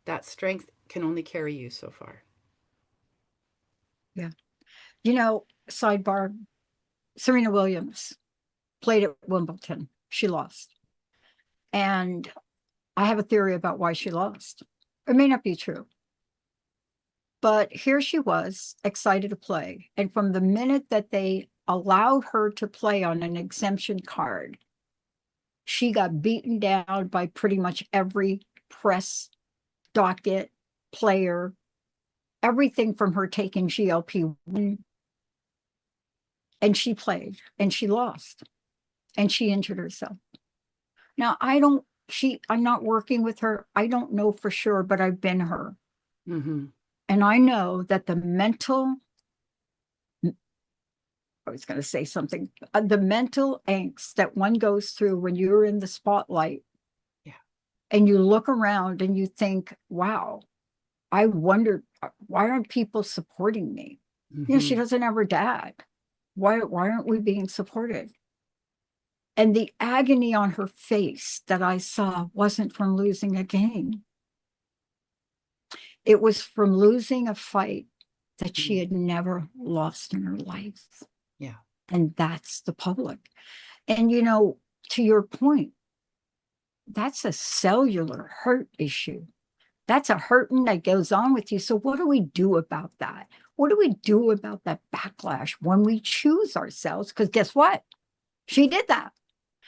that strength can only carry you so far. Yeah. You know, sidebar, Serena Williams played at Wimbledon. She lost. And I have a theory about why she lost. It may not be true. But here she was, excited to play. And from the minute that they allowed her to play on an exemption card, she got beaten down by pretty much every press docket player everything from her taking GLP-1, and she played and she lost and she injured herself. Now, I'm not working with her. I don't know for sure, but I've been her. Mm-hmm. And I know that I was going to say something, the mental angst that one goes through when you're in the spotlight, Yeah. and you look around and you think, wow, I wonder, why aren't people supporting me? She Mm-hmm. doesn't have her dad. Why aren't we being supported? And the agony on her face that I saw wasn't from losing a game. It was from losing a fight that she had never lost in her life. Yeah. And that's the public. And, to your point, that's a cellular hurt issue. That's a hurting that goes on with you. So, what do we do about that? What do we do about that backlash when we choose ourselves? Because guess what? She did that.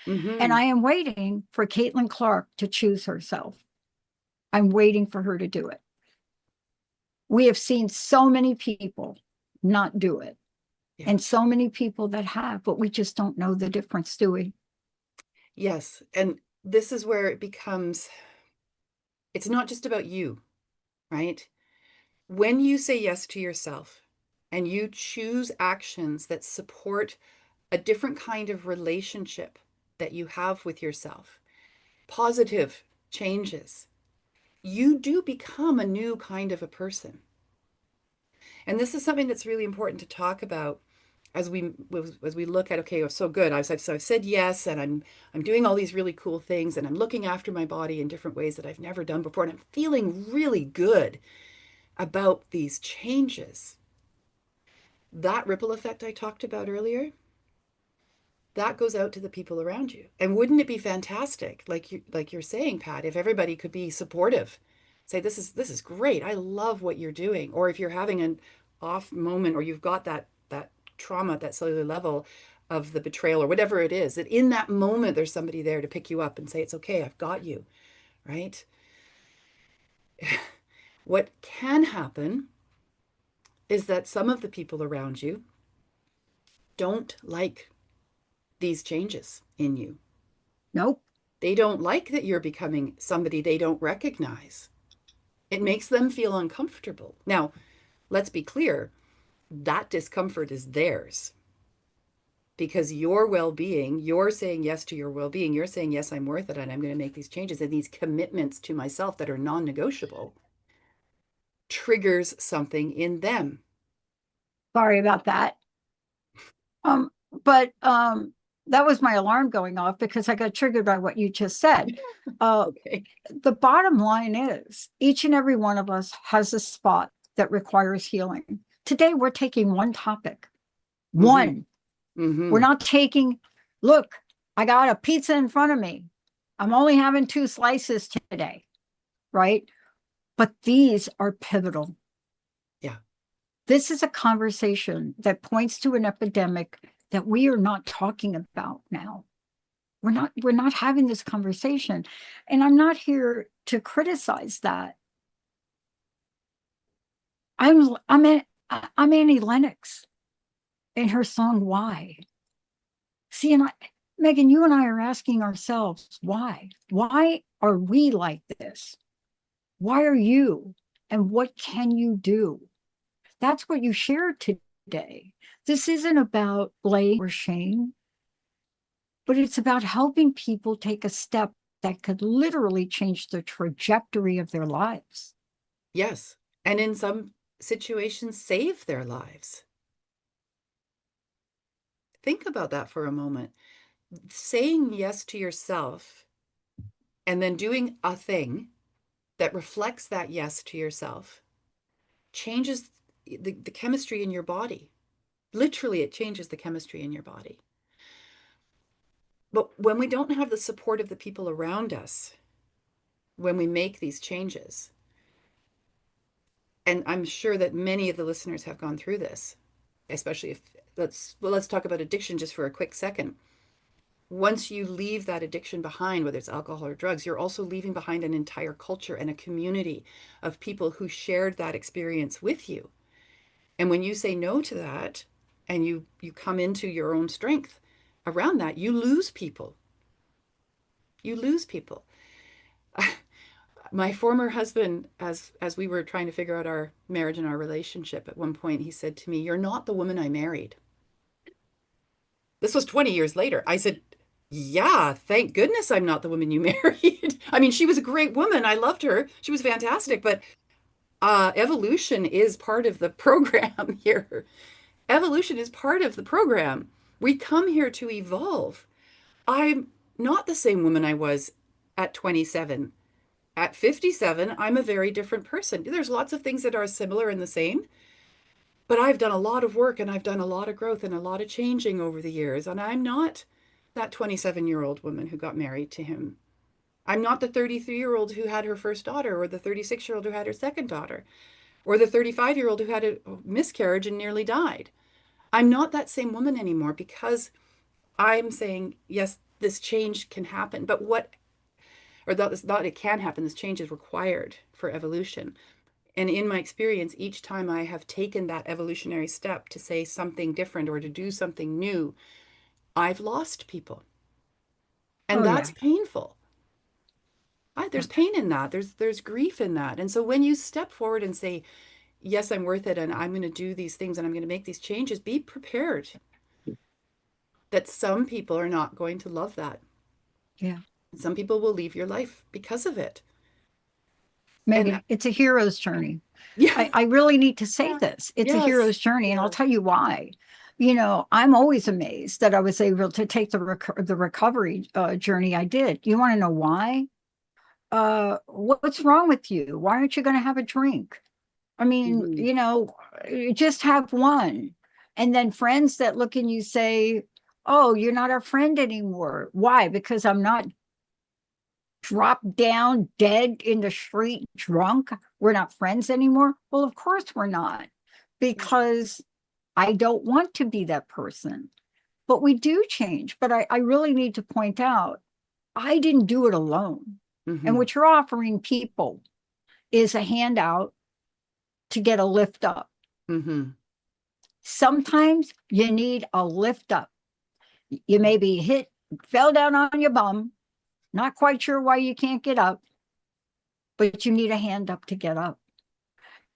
And Mm-hmm. I am waiting for Caitlin Clark to choose herself. I'm waiting for her to do it. We have seen so many people not do it, Yeah. and so many people that have, but we just don't know the difference, do we? Yes. And this is where it becomes, it's not just about you, right? When you say yes to yourself and you choose actions that support a different kind of relationship that you have with yourself, positive changes, you do become a new kind of a person. And this is something that's really important to talk about as we look at, okay, so good. I've said yes, and I'm doing all these really cool things, and I'm looking after my body in different ways that I've never done before, and I'm feeling really good about these changes. That ripple effect I talked about earlier, that goes out to the people around you. And wouldn't it be fantastic, like you're saying, Pat, if everybody could be supportive, say this is great. I love what you're doing. Or if you're having an off moment, or you've got that trauma at that cellular level of the betrayal or whatever it is, that in that moment there's somebody there to pick you up and say, it's okay, I've got you, right? What can happen is that some of the people around you don't like these changes in you. Nope. They don't like that you're becoming somebody they don't recognize. It makes them feel uncomfortable. Now, let's be clear, that discomfort is theirs because your well being, you're saying yes to your well being, you're saying, yes, I'm worth it, and I'm going to make these changes and these commitments to myself that are non negotiable, triggers something in them. Sorry about that. Um, but that was my alarm going off because I got triggered by what you just said. Okay. The bottom line is each and every one of us has a spot that requires healing. Today, we're taking one topic. Mm-hmm. One. We're Mm-hmm. not taking, look, I got a pizza in front of me. I'm only having 2 slices today, right? But these are pivotal. Yeah. This is a conversation that points to an epidemic that we are not talking about now. We're not having this conversation. And I'm not here to criticize that. I'm Annie Lennox in her song Why. See, Megan, you and I are asking ourselves why? Why are we like this? Why are you? And what can you do? That's what you shared today. This isn't about blame or shame, but it's about helping people take a step that could literally change the trajectory of their lives. Yes. And in some situations, save their lives. Think about that for a moment. Saying yes to yourself and then doing a thing that reflects that yes to yourself changes the chemistry in your body. Literally, it changes the chemistry in your body. But when we don't have the support of the people around us, when we make these changes, and I'm sure that many of the listeners have gone through this, especially if let's talk about addiction just for a quick second. once you leave that addiction behind, whether it's alcohol or drugs, you're also leaving behind an entire culture and a community of people who shared that experience with you. And when you say no to that and you come into your own strength around that, you lose people. You lose people. My former husband, as we were trying to figure out our marriage and our relationship, at one point he said to me, "You're not the woman I married." This was 20 years later. I said, "Yeah, thank goodness I'm not the woman you married." I mean, she was a great woman. I loved her. She was fantastic, but evolution is part of the program here. Evolution is part of the program. We come here to evolve. I'm not the same woman I was at 27. At 57, I'm a very different person. There's lots of things that are similar and the same, but I've done a lot of work and I've done a lot of growth and a lot of changing over the years. And I'm not that 27-year-old woman who got married to him. I'm not the 33-year-old who had her first daughter, or the 36-year-old who had her second daughter, or the 35-year-old who had a miscarriage and nearly died. I'm not that same woman anymore because I'm saying, yes, this change can happen. But what, or that is not, it can happen, this change is required for evolution. And in my experience, each time I have taken that evolutionary step to say something different or to do something new, I've lost people. And Oh, that's yeah. painful. There's pain in that. There's grief in that. And so when you step forward and say, yes, I'm worth it and I'm going to do these things and I'm going to make these changes, be prepared that some people are not going to love that. Yeah. Some people will leave your life because of it. And Megan, it's a hero's journey. yeah, I really need to say this. It's a yes, hero's journey, and I'll yes. tell you why. I'm always amazed that I was able to take the recovery journey I did. You want to know why? What's wrong with you? Why aren't you going to have a drink? I mean, Mhm. you just have one. And then friends that look and you say, "Oh, you're not our friend anymore." Why? Because I'm not dropped down dead in the street drunk. We're not friends anymore. Well, of course we're not, because I don't want to be that person. But we do change. But I really need to point out, I didn't do it alone. And Mhm. what you're offering people is a handout to get a lift up. Mhm. Sometimes you need a lift up. You may be hit, fell down on your bum, not quite sure why you can't get up, but you need a hand up to get up.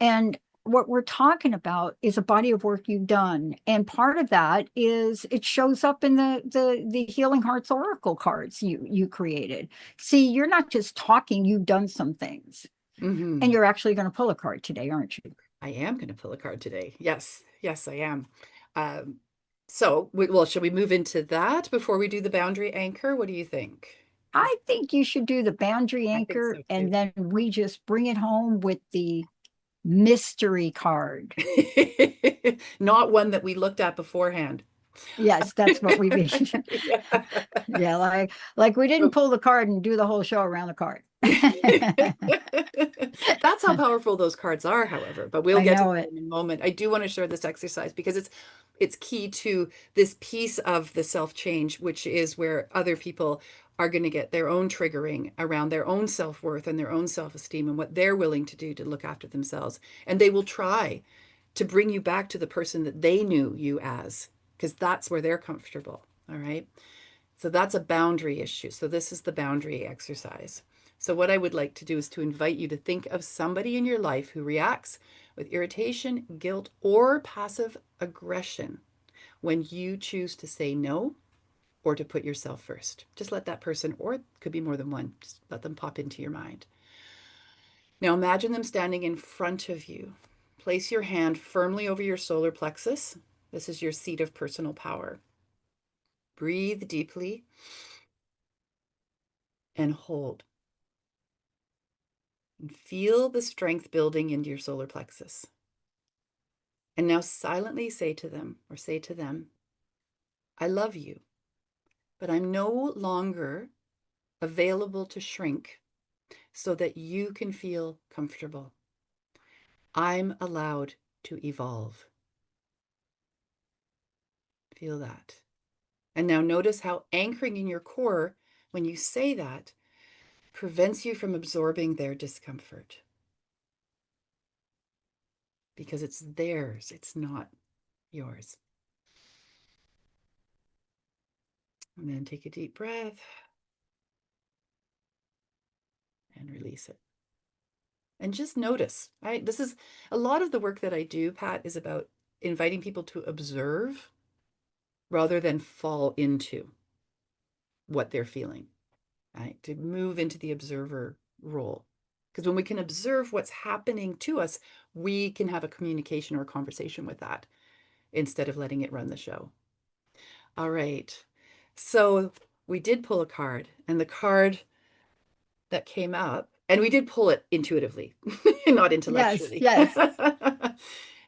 And what we're talking about is a body of work you've done. And part of that is it shows up in the Healing Hearts Oracle cards you created. See, you're not just talking, you've done some things. And Mhm. you're actually going to pull a card today, aren't you? I am going to pull a card today. Yes, yes, I am. Um, well, should we move into that before we do the boundary anchor? What do you think? I think you should do the boundary I think so anchor, too. and then we just bring it home with the mystery card. Not one that we looked at beforehand. Yes, that's what we mean. Yeah. Yeah, like we didn't pull the card and do the whole show around the card. That's how powerful those cards are, however, but we'll I get to know that it. in a moment. I do want to share this exercise because it's key to this piece of the self-change, which is where other people are going to get their own triggering around their own self-worth and their own self-esteem and what they're willing to do to look after themselves. And they will try to bring you back to the person that they knew you as, because that's where they're comfortable. All right. So that's a boundary issue. So this is the boundary exercise. So what I would like to do is to invite you to think of somebody in your life who reacts with irritation, guilt, or passive aggression when you choose to say no or to put yourself first. Just let that person, or it could be more than one, just let them pop into your mind. Now imagine them standing in front of you. Place your hand firmly over your solar plexus. This is your seat of personal power. Breathe deeply and hold. And feel the strength building into your solar plexus. And now silently say to them, or say to them, I love you, but I'm no longer available to shrink so that you can feel comfortable. I'm allowed to evolve. Feel that. And now notice how anchoring in your core, when you say that, prevents you from absorbing their discomfort. Because it's theirs, it's not yours. And then take a deep breath and release it. And just notice. This is a lot of the work that I do, Pat, is about inviting people to observe rather than fall into what they're feeling, right? To move into the observer role. Because when we can observe what's happening to us, we can have a communication or a conversation with that instead of letting it run the show. All right. So we did pull a card, and the card that came up, and we did pull it intuitively, not Yes, intellectually, yes.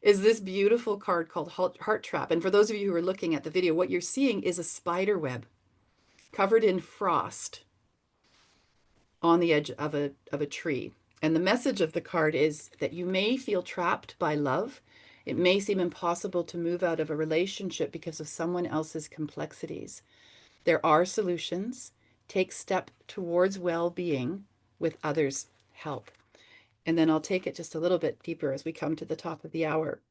is this beautiful card called Heart Trap. And for those of you who are looking at the video, what you're seeing is a spider web covered in frost on the edge of a tree. And the message of the card is that you may feel trapped by love. It may seem impossible to move out of a relationship because of someone else's complexities. There are solutions. Take step towards well-being with others' help. And then I'll take it just a little bit deeper as we come to the top of the hour.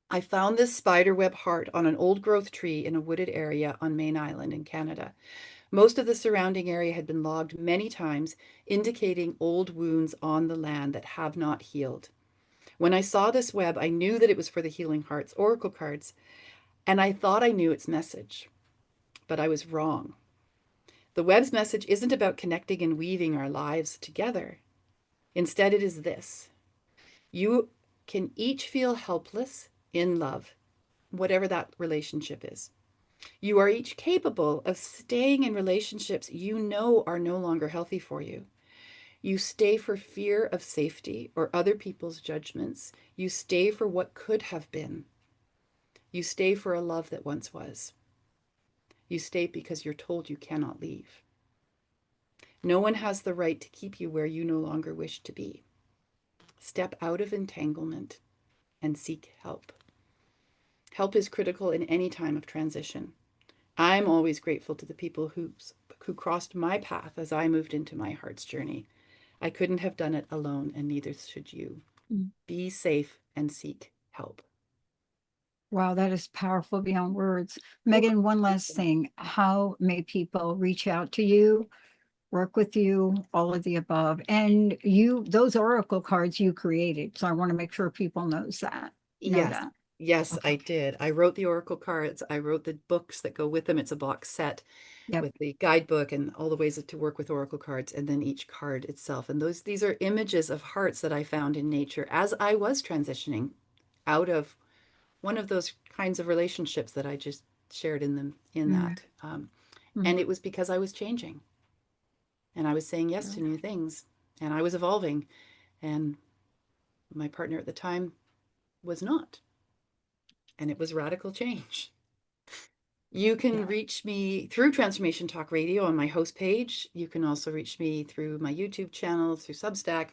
I found this spiderweb heart on an old growth tree in a wooded area on Main Island in Canada. Most of the surrounding area had been logged many times, indicating old wounds on the land that have not healed. When I saw this web, I knew that it was for the Healing Hearts Oracle cards, and I thought I knew its message, but I was wrong. The web's message isn't about connecting and weaving our lives together. Instead, it is this: you can each feel helpless in love, whatever that relationship is. You are each capable of staying in relationships you know are no longer healthy for you. You stay for fear of safety or other people's judgments. You stay for what could have been. You stay for a love that once was. You stay because you're told you cannot leave. No one has the right to keep you where you no longer wish to be. Step out of entanglement and seek help. Help is critical in any time of transition. I'm always grateful to the people who crossed my path as I moved into my heart's journey. I couldn't have done it alone, and neither should you. Be safe and seek help. Wow, that is powerful beyond words. Megan, one last thing. How may people reach out to you, work with you, all of the above? And those oracle cards you created. So I want to make sure people know that. Yes. Yes, Okay. I did. I wrote the oracle cards. I wrote the books that go with them. It's a box set Yep. with the guidebook and all the ways to work with oracle cards, and then each card itself. And these are images of hearts that I found in nature as I was transitioning out of one of those kinds of relationships that I just shared in that. And it was because I was changing, and I was saying yes to new things, and I was evolving, and my partner at the time was not. And it was radical change. You can reach me through Transformation Talk Radio on my host page. You can also reach me through my YouTube channel, through Substack,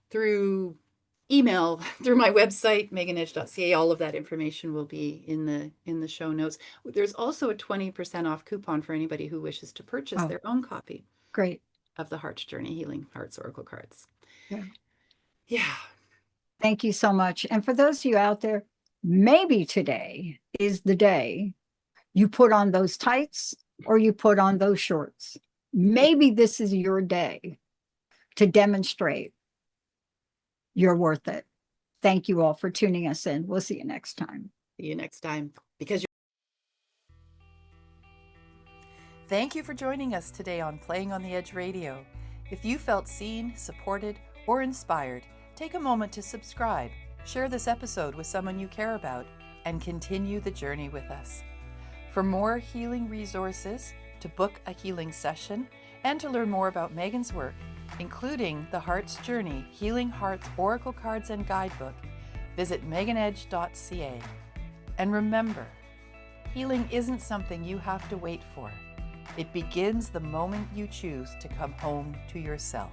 through email, through my website, meganedge.ca. All of that information will be in the show notes. There's also a 20% off coupon for anybody who wishes to purchase their own copy. Great. Of the Heart's Journey Healing Hearts Oracle cards. Yeah. Yeah. Thank you so much. And for those of you out there, maybe today is the day you put on those tights or you put on those shorts. Maybe this is your day to demonstrate you're worth it. Thank you all for tuning us in. We'll see you next time. See you next time. Because Thank you for joining us today on Playing on the Edge Radio. If you felt seen, supported, or inspired, take a moment to subscribe, share this episode with someone you care about, and continue the journey with us. For more healing resources, to book a healing session, and to learn more about Megan's work, including the Heart's Journey, Healing Hearts Oracle Cards and Guidebook, visit meganedge.ca. And remember, healing isn't something you have to wait for. It begins the moment you choose to come home to yourself.